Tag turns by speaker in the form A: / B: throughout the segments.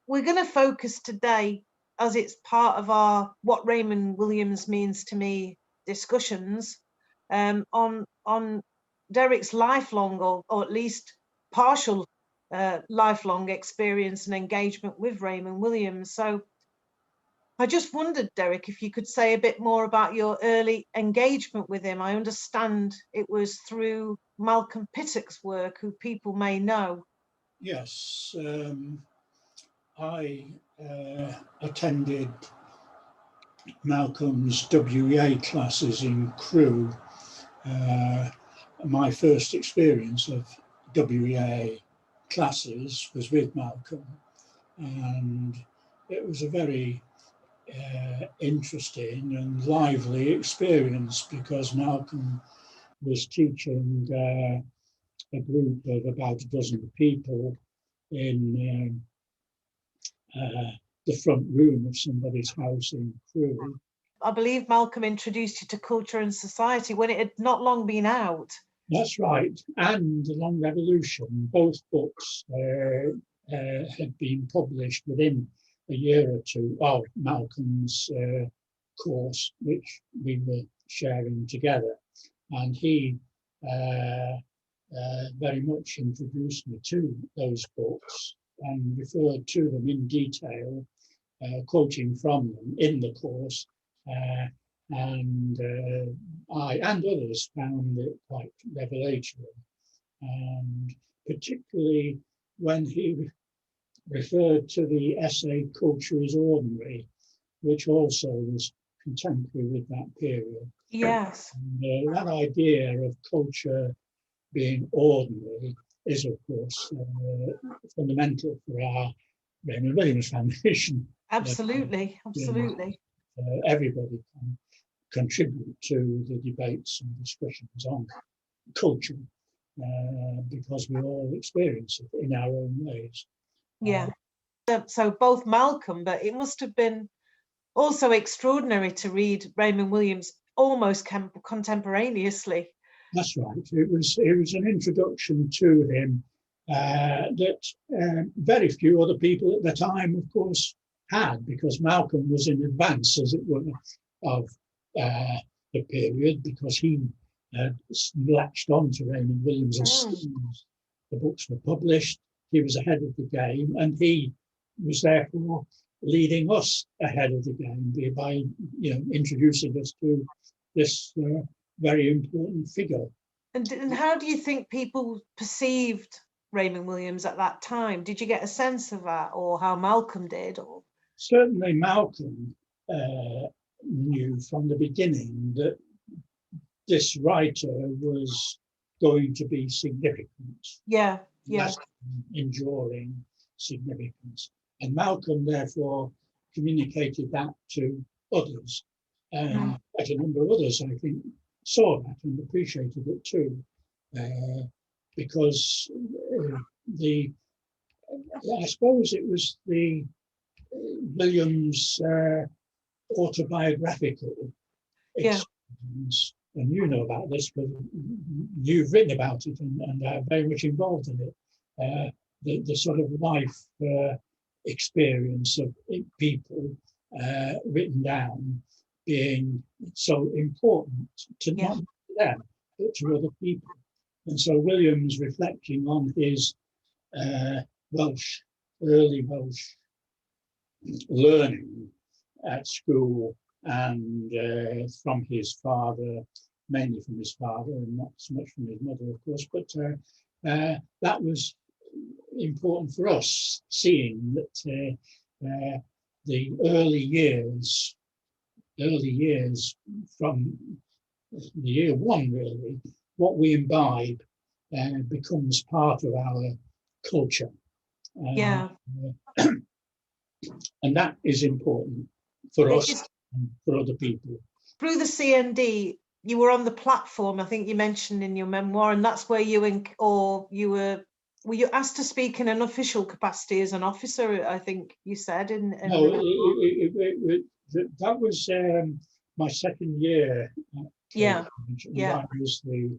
A: we're going to focus today, as it's part of our What Raymond Williams Means to Me discussions, on Derek's lifelong, or at least partial lifelong experience and engagement with Raymond Williams. So I just wondered, Derek, if you could say a bit more about your early engagement with him. I understand it was through Malcolm Pittock's work, who people may know.
B: Yes, I attended Malcolm's WEA classes in Crewe. My first experience of WEA classes was with Malcolm, and it was a very interesting and lively experience, because Malcolm was teaching a group of about a dozen people in the front room of somebody's house in Crewe.
A: I believe Malcolm introduced you to Culture and Society when it had not long been out.
B: That's right, and The Long Revolution. Both books had been published within a year or two of Malcolm's course, which we were sharing together. And he very much introduced me to those books and referred to them in detail, quoting from them in the course. And I and others found it quite revelatory, and particularly when he referred to the essay Culture is Ordinary, which also was contemporary with that period.
A: Yes.
B: And, that idea of culture being ordinary is, of course, fundamental for our Raymond Williams Foundation.
A: Absolutely, absolutely.
B: Everybody can contribute to the debates and discussions on culture, because we all experience it in our own ways.
A: Yeah. So both Malcolm, but it must have been also extraordinary to read Raymond Williams almost contemporaneously.
B: That's right. It was an introduction to him that very few other people at the time, of course, had, because Malcolm was in advance, as it were, of the period, because he latched on to Raymond Williams as soon as the books were published. He was ahead of the game, and he was therefore leading us ahead of the game by introducing us to this very important figure.
A: And how do you think people perceived Raymond Williams at that time? Did you get a sense of that, or how Malcolm did? Or
B: certainly Malcolm knew from the beginning that this writer was going to be significant.
A: Yeah.
B: Enduring significance. And Malcolm therefore communicated that to others. And a number of others, I think, saw that and appreciated it too. Because I suppose it was the Williams autobiographical experience. And you know about this because you've written about it and are very much involved in it. The sort of life experience of people written down being so important to not them, but to other people. And so Williams, reflecting on his early Welsh learning at school and from his father, mainly from his father and not so much from his mother, of course, but that was important for us, seeing that the early years from the year one, really, what we imbibe becomes part of our culture. And that is important for us and for other people.
A: Through the CND, you were on the platform, I think you mentioned in your memoir, and that's where were you asked to speak in an official capacity as an officer, I think you said?
B: No, that was my second year. I was the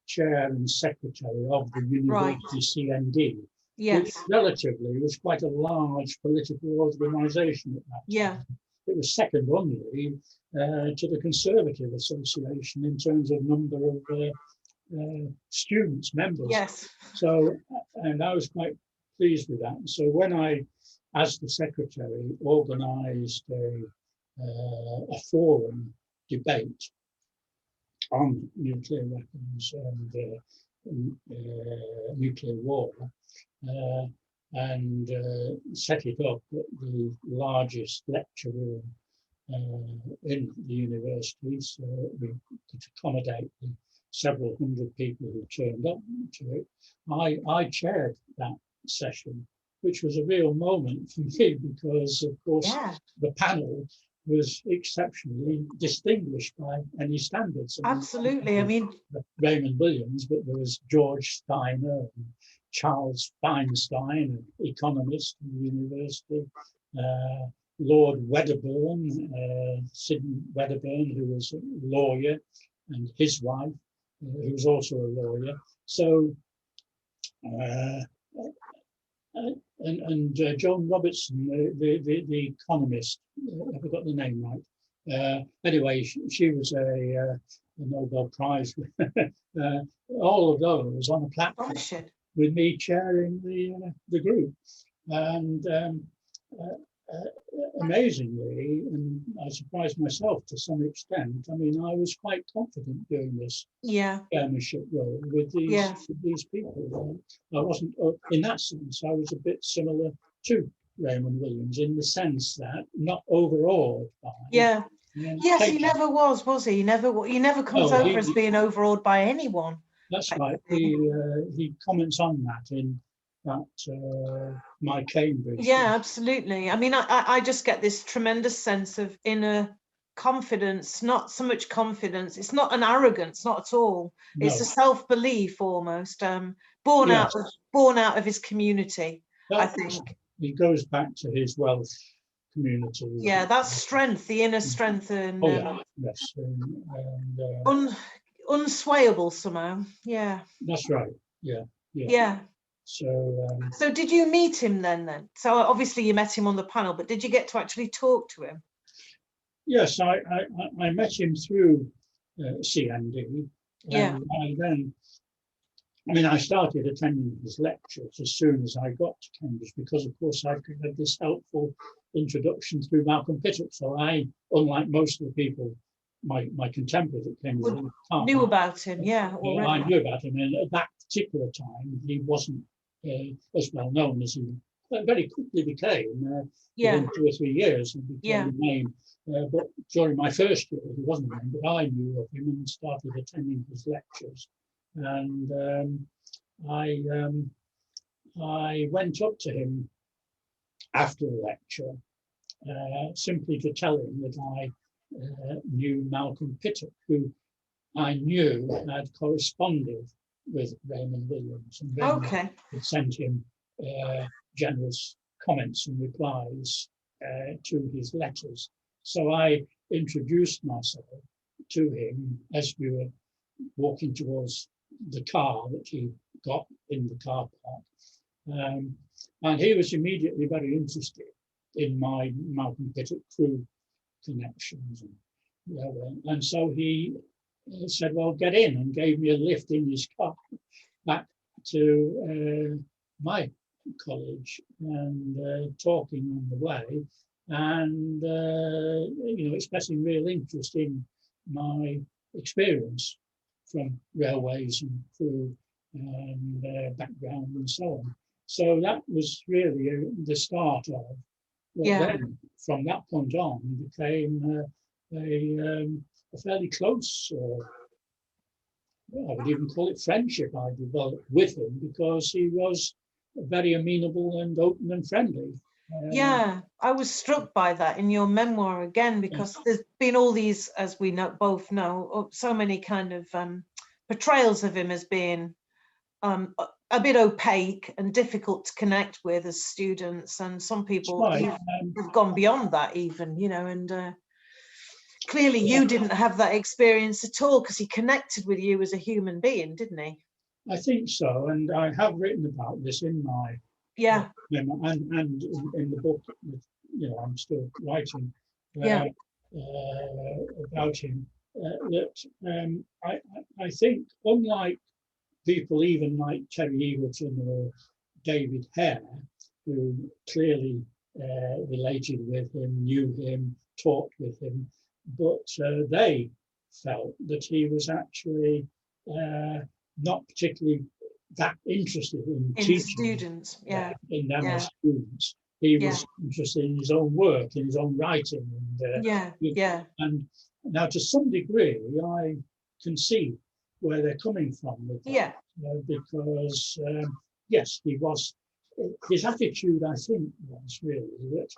B: chair and secretary of the university CND.
A: Yes.
B: which relatively was quite a large political organisation at that time.
A: Yeah.
B: It was second only to the Conservative Association in terms of number of students, members.
A: Yes.
B: So, and I was quite pleased with that. And so when I, as the secretary, organised a forum debate on nuclear weapons and nuclear war, and set it up at the largest lecture room in the university, so we could accommodate the several hundred people who turned up to it. I chaired that session, which was a real moment for me because, of course, the panel was exceptionally distinguished by any standards.
A: Absolutely. I mean,
B: Raymond Williams, but there was George Steiner and Charles Feinstein, an economist in the university, Lord Wedderburn, Sidney Wedderburn, who was a lawyer, and his wife, who was also a lawyer. So, and Joan Robertson, the economist, I forgot the name right. Anyway, she was a Nobel Prize. All of those on a platform with me chairing the group, and amazingly, and I surprised myself to some extent. I mean, I was quite confident doing this chairmanship role with these people. I wasn't, in that sense, I was a bit similar to Raymond Williams in the sense that not overawed by.
A: Yes, he never was he? He never comes over as being overawed by anyone.
B: That's right. He comments on that in that my Cambridge.
A: Yeah, absolutely. I mean, I just get this tremendous sense of inner confidence, not so much confidence. It's not an arrogance, not at all. No. It's a self-belief almost, born out of his community, I think.
B: He goes back to his wealth community.
A: Yeah, that's strength, the inner strength, and
B: yes,
A: unswayable somehow. Yeah.
B: That's right.
A: Yeah. So did you meet him then? So obviously you met him on the panel, but did you get to actually talk to him?
B: Yes, I met him through CND. And then, I mean, I started attending his lectures as soon as I got to Cambridge because, of course, I had this helpful introduction through Malcolm Pittock. So I, unlike most of the people, my contemporaries at Cambridge
A: knew about him, already.
B: I knew about him, and at that particular time, he wasn't as well known as he very quickly became. Within 2 or 3 years, and became a name. But during my first year, he wasn't a name, but I knew of him and started attending his lectures. And I went up to him after the lecture, simply to tell him that I knew Malcolm Pittock, who I knew had corresponded with Raymond Williams, and Raymond had sent him generous comments and replies to his letters. So I introduced myself to him as we were walking towards the car that he got in the car park. And he was immediately very interested in my Malcolm Pittock crew connections. And so he said, well, get in, and gave me a lift in his car back to my college, and talking on the way, and expressing real interest in my experience from railways and crew and background and so on. So that was really the start of what then, from that point on, became a fairly close, I would even call it friendship I developed with him, because he was very amenable and open and friendly.
A: I was struck by that in your memoir again, because there's been all these, as we both know, so many kind of portrayals of him as being a bit opaque and difficult to connect with as students, and some people have gone beyond that even, and clearly you didn't have that experience at all, because he connected with you as a human being, didn't he?
B: I think so, and I have written about this in my
A: Yeah.
B: And in the book, I'm still writing about him. I think, unlike people even like Terry Eagleton or David Hare, who clearly related with him, knew him, talked with him, but they felt that he was actually not particularly that interested in teaching
A: students,
B: in them as students. He was interested in his own work, in his own writing, and now to some degree, I can see where they're coming from with that, because yes, he was. His attitude, I think, was really that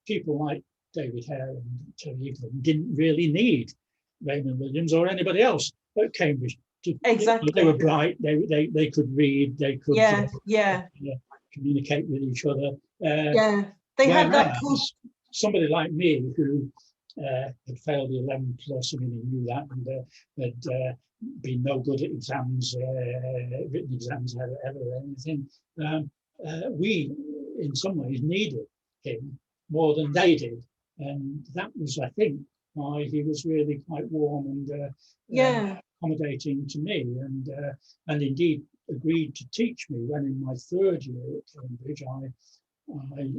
B: people like David Hare and Terry Eagleton didn't really need Raymond Williams or anybody else at Cambridge.
A: Exactly.
B: They were bright. They could read. They could communicate with each other.
A: They had that.
B: Somebody like me who had failed the 11 plus. I mean, he knew that, and had been no good at exams, written exams, ever anything. We, in some ways, needed him more than they did, and that was, I think, why he was really quite warm and accommodating to me, and indeed agreed to teach me when in my third year at Cambridge I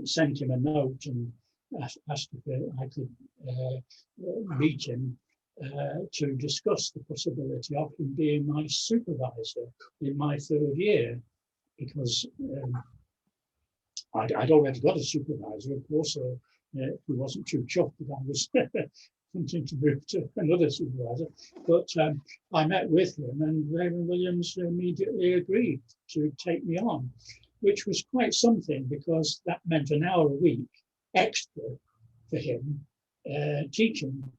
B: sent him a note and asked if I could meet him to discuss the possibility of him being my supervisor in my third year, because I'd already got a supervisor, of course, who wasn't too chuffed that I was wanting to move to another supervisor. But I met with him, and Raymond Williams immediately agreed to take me on, which was quite something, because that meant an hour a week extra for him teaching.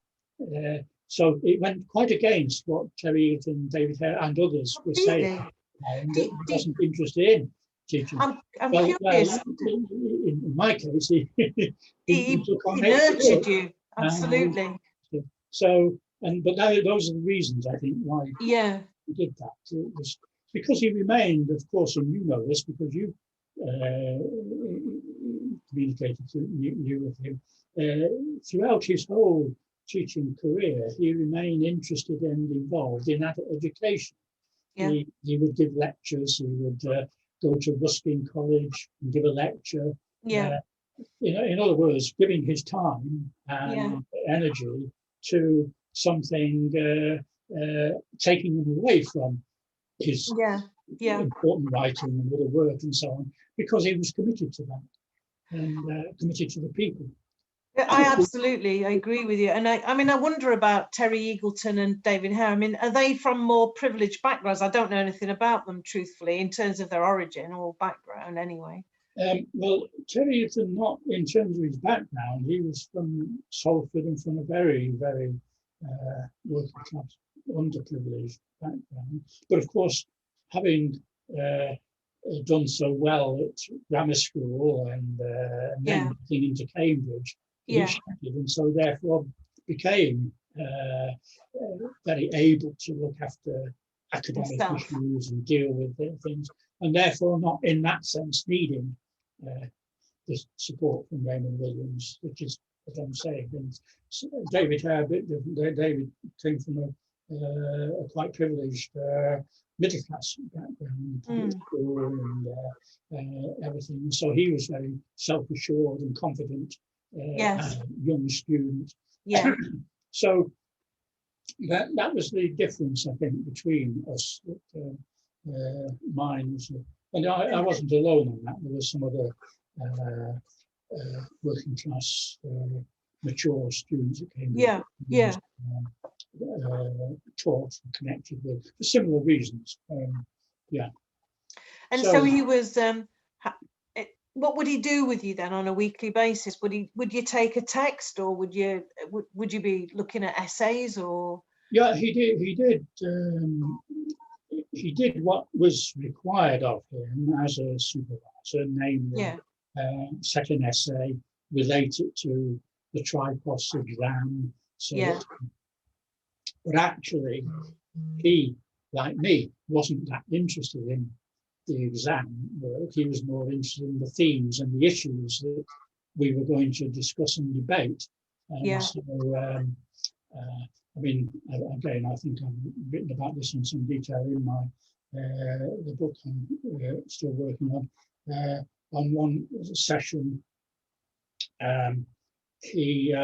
B: So it went quite against what Terry and David Hare and others were saying, and that he wasn't interested in teaching.
A: I'm curious.
B: In my case, he took on
A: nurtured you, absolutely.
B: But those are the reasons, I think, why he did that. It was because he remained, of course, and you know this because you communicated you with him throughout his whole teaching career. He remained interested and involved in adult education. He would give lectures. He would go to Ruskin College and give a lecture. In other words, giving his time and energy to something, taking him away from his important writing and other work and so on, because he was committed to that and committed to the people.
A: I agree with you. And I wonder about Terry Eagleton and David Hare. I mean, are they from more privileged backgrounds? I don't know anything about them, truthfully, in terms of their origin or background anyway.
B: Well, Terry Eagleton, not in terms of his background. He was from Salford and from a very, very working class, underprivileged background. But of course, having done so well at grammar school and then getting into Cambridge, he studied, and so therefore became very able to look after academic issues and deal with things, and therefore not in that sense needing the support from Raymond Williams, which is what I'm saying. And David Hare, David came from a quite privileged middle class background, school and everything. So he was very self-assured and confident as a young student. So that was the difference, I think, between us. Mine was, and I wasn't alone on that. There was some other working class, mature students that came. Taught and connected with for similar reasons.
A: And so he was. What would he do with you then on a weekly basis? Would you take a text, or would you be looking at essays, or?
B: Yeah, he did. He did what was required of him as a supervisor, namely set an essay, relate it to the Tripos exam. But actually, he, like me, wasn't that interested in the exam work. He was more interested in the themes and the issues that we were going to discuss and debate. And so, I mean, again, I think I've written about this in some detail in my the book I'm still working on. On one session, he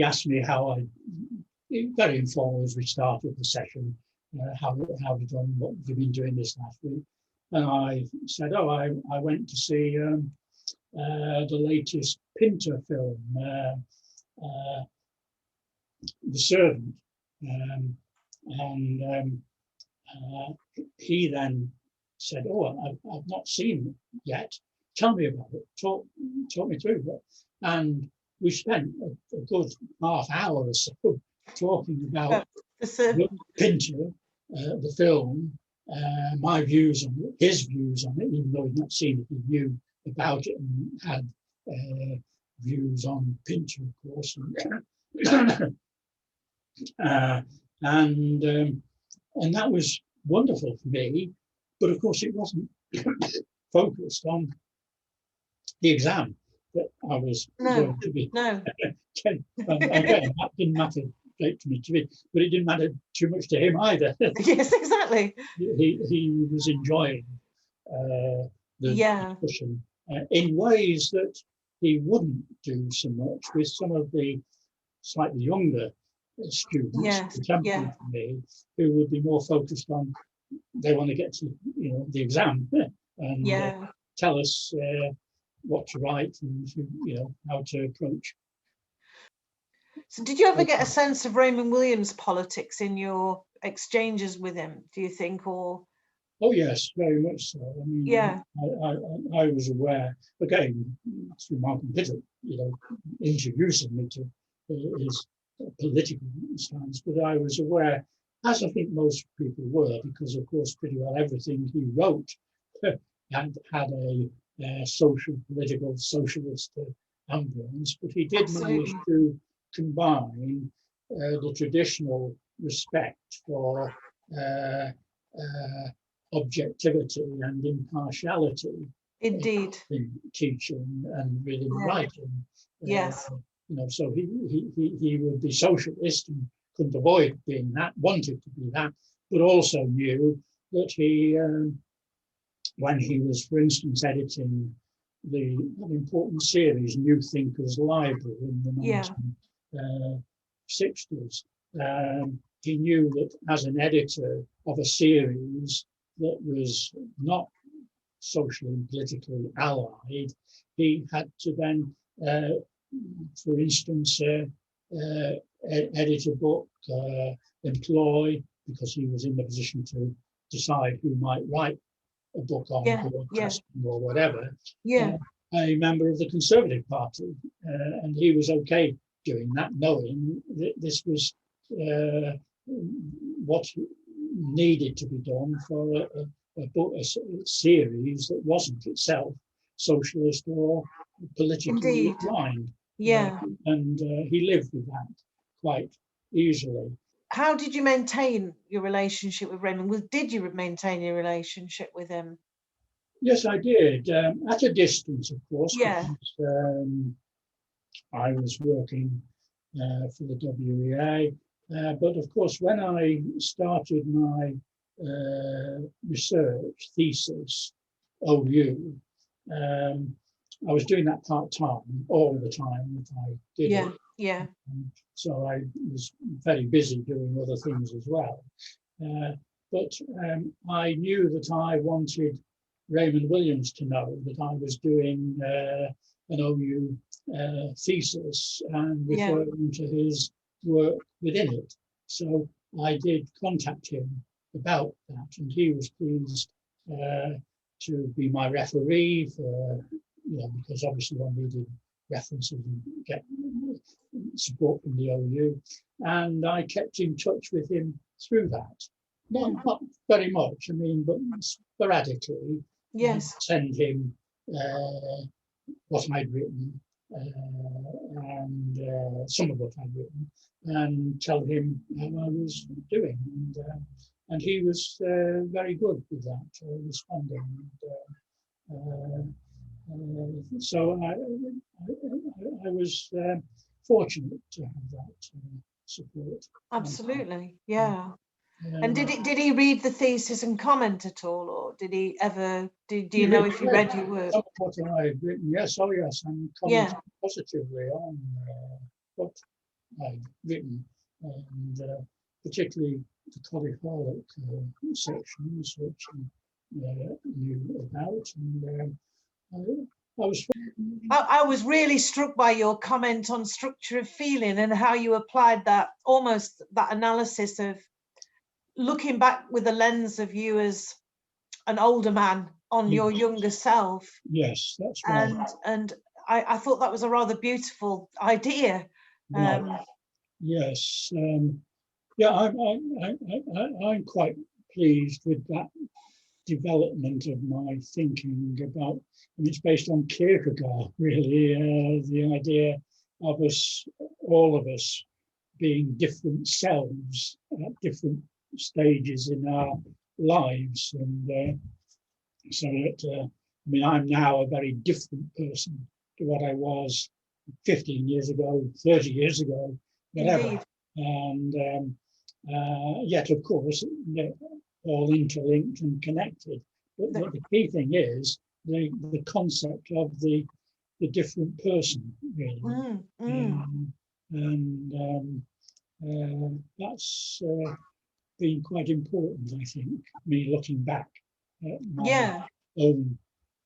B: asked me how very informal as we started the session, how have you done, what have you been doing this last week? And I said, oh, I went to see the latest Pinter film, The Servant. He then said, oh, I've not seen it yet. Tell me about it. Talk me through it. And we spent a good half hour or so talking about Pinter, the film, my views on it, his views on it, even though he'd not seen it, he knew about it and had views on Pinter, of course. And that was wonderful for me, but of course it wasn't focused on the exam that I was going to be. Again, that didn't matter great to me, but it didn't matter too much to him either.
A: Yes, exactly.
B: He was enjoying the discussion in ways that he wouldn't do so much with some of the slightly younger students, contemporary to me, who would be more focused on, they want to get to the exam and tell us what to write and how to approach.
A: So did you ever get a sense of Raymond Williams' politics in your exchanges with him, do you think, or?
B: Oh yes, very much so. I mean, I was aware, again, through Malcolm Pitt, introducing me to his political stance, but I was aware, as I think most people were, because of course pretty well everything he wrote had a social, political, socialist ambience, but he did manage to combine the traditional respect for objectivity and impartiality.
A: Indeed.
B: In teaching and reading and writing.
A: Yes.
B: So he would be socialist and couldn't avoid being that, wanted to be that, but also knew that he, when he was, for instance, editing an important series, New Thinkers Library in the 1960s, he knew that as an editor of a series that was not socially and politically allied, he had to then, for instance, edit a book, employ, because he was in the position to decide who might write a book on broadcasting or whatever, a member of the Conservative Party. And he was okay doing that, knowing that this was what needed to be done for a book, a series that wasn't itself socialist or politically inclined. And he lived with that quite easily.
A: How did you maintain your relationship with Raymond? Did you maintain your relationship with him?
B: Yes, I did. At a distance, of course. Because, I was working for the WEA. But of course, when I started my research thesis, OU, I was doing that part-time all the time that I did it. So I was very busy doing other things as well. But I knew that I wanted Raymond Williams to know that I was doing an OU thesis and referring to his work within it. So I did contact him about that, and he was pleased to be my referee for, because obviously one needed references and get support from the OU, and I kept in touch with him through that. Not very much, I mean, but sporadically. Send him what I'd written and some of what I'd written, and tell him how I was doing. and he was very good with that, responding. So I was fortunate to have that support.
A: Absolutely, yeah. And did he read the thesis and comment at all, or did he ever? Do you know if he read your work?
B: Some of what I've written, yes, oh yes, and commented positively on what I've written, and particularly the collegiate sections which I knew about, and
A: I was really struck by your comment on structure of feeling and how you applied that, almost that analysis of looking back with the lens of you as an older man on your younger self.
B: Yes, that's right.
A: And I thought that was a rather beautiful idea.
B: Right. Yes. Yeah, I'm quite pleased with that development of my thinking about, and it's based on Kierkegaard, really, the idea of us, all of us, being different selves at different stages in our lives. And so that, I mean, I'm now a very different person to what I was 15 years ago, 30 years ago, whatever.
A: Indeed.
B: And yet, of course, they're all interlinked and connected. But the key thing is the concept of the different person, really. And that's been quite important, I think, me looking back at my own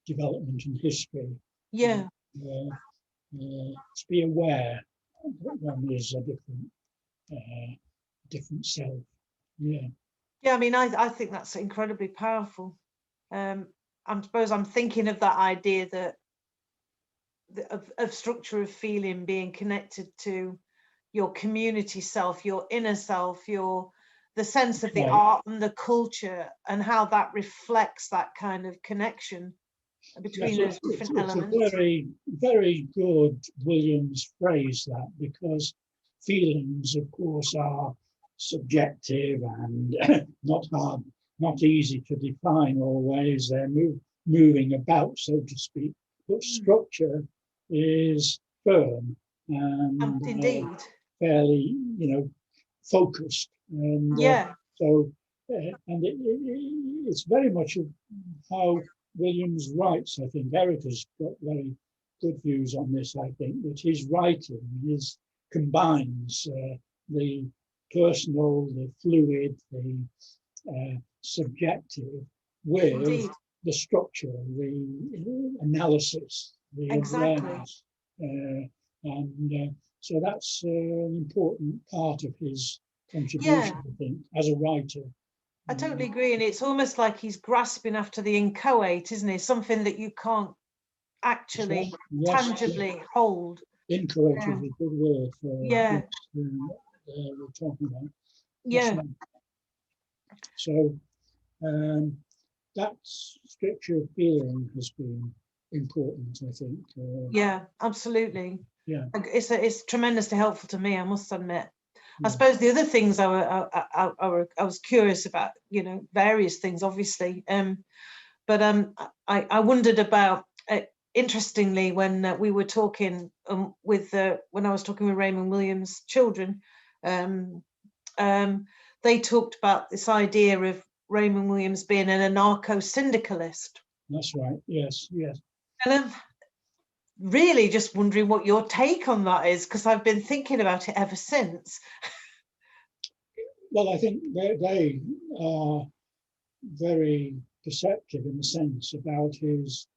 B: development and history.
A: Yeah.
B: To be aware that one is a different self. Yeah.
A: Yeah, I mean, I think that's incredibly powerful. I suppose I'm thinking of that idea that of structure of feeling being connected to your community self, your inner self, the sense of the art and the culture, and how that reflects that kind of connection between those different elements.
B: It's a very, very good Williams phrase, that, because feelings, of course, are subjective and not easy to define always. They're moving about, so to speak. But structure is firm and
A: indeed
B: fairly, focused. And so, and it's very much how Williams writes. I think Eric has got very good views on this. I think that his writing combines the personal, the fluid, the subjective with the structure, the analysis, the awareness, and so that's an important part of his contribution, I think, as a writer.
A: I totally agree, and it's almost like he's grasping after the inchoate, isn't it? Something that you can't actually tangibly hold.
B: Inchoate is a good word for what we're talking about.
A: Yeah.
B: So that structure of feeling has been important, I think.
A: Yeah, absolutely.
B: Yeah,
A: it's tremendously helpful to me, I must admit. I suppose the other things I was curious about, various things, obviously, but I wondered about, interestingly, when we were talking when I was talking with Raymond Williams' children, they talked about this idea of Raymond Williams being an anarcho-syndicalist.
B: That's right. Yes.
A: And I'm really just wondering what your take on that is, because I've been thinking about it ever since.
B: Well, I think they are very perceptive in a sense about his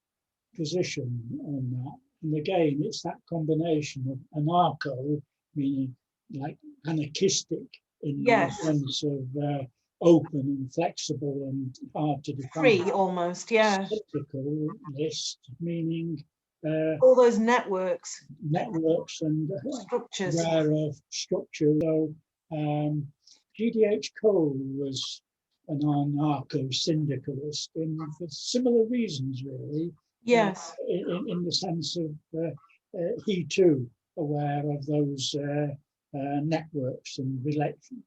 B: position on that. And again, it's that combination of anarcho, meaning like anarchistic in the sense of open and flexible and hard to define.
A: Free almost, yeah.
B: Syndicalist, meaning
A: all those networks
B: and
A: structures.
B: Aware of structure. So G.D.H. Cole was an anarcho-syndicalist for similar reasons, really.
A: Yes.
B: In the sense of he too aware of those networks and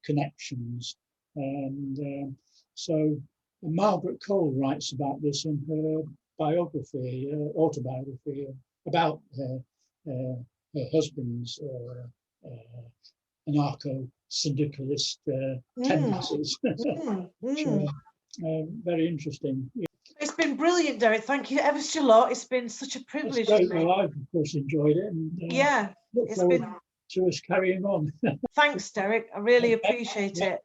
B: connections, and So Margaret Cole writes about this in her biography, autobiography, about her husband's anarcho-syndicalist tendencies. Very interesting.
A: It's been brilliant, Derek. Thank you ever so lot. It's been such a privilege.
B: Well, I've of course enjoyed it, and
A: yeah,
B: look forward to us carrying on.
A: Thanks, Derek. I really appreciate it.